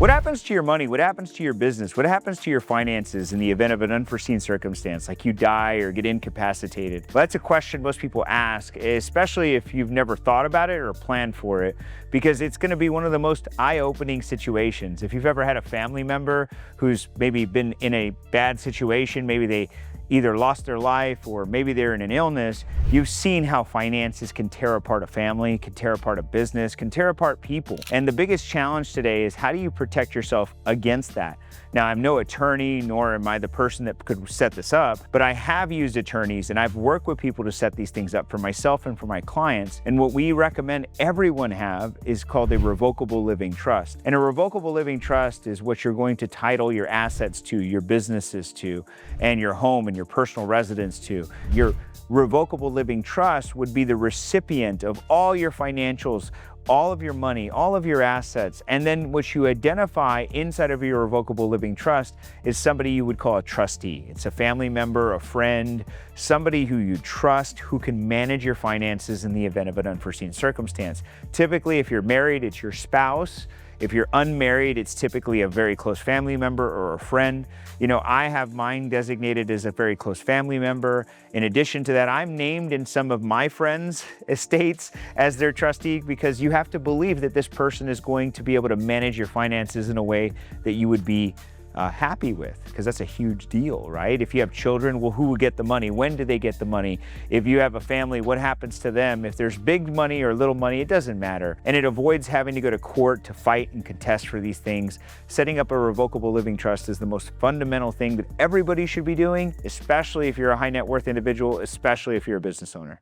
What happens to your money? What happens to your business? What happens to your finances in the event of an unforeseen circumstance, like you die or get incapacitated? Well, that's a question most people ask, especially if you've never thought about it or planned for it, because it's going to be one of the most eye-opening situations. If you've ever had a family member who's maybe been in a bad situation, maybe they either lost their life or maybe they're in an illness, you've seen how finances can tear apart a family, can tear apart a business, can tear apart people. And the biggest challenge today is, how do you protect yourself against that? Now, I'm no attorney, nor am I the person that could set this up, but I have used attorneys and I've worked with people to set these things up for myself and for my clients. And what we recommend everyone have is called a revocable living trust. And a revocable living trust is what you're going to title your assets to, your businesses to, and your home and your personal residence to. Your revocable living trust would be the recipient of all your financials, all of your money, all of your assets. And then what you identify inside of your revocable living trust is somebody you would call a trustee. It's a family member, a friend, somebody who you trust, who can manage your finances in the event of an unforeseen circumstance. Typically, if you're married, it's your spouse. If you're unmarried, it's typically a very close family member or a friend. You know, I have mine designated as a very close family member. In addition to that, I'm named in some of my friends' estates as their trustee, because you have to believe that this person is going to be able to manage your finances in a way that you would be happy with, because that's a huge deal, right? If you have children, well, who would get the money? When do they get the money? If you have a family, what happens to them? If there's big money or little money, it doesn't matter. And it avoids having to go to court to fight and contest for these things. Setting up a revocable living trust is the most fundamental thing that everybody should be doing, especially if you're a high net worth individual, especially if you're a business owner.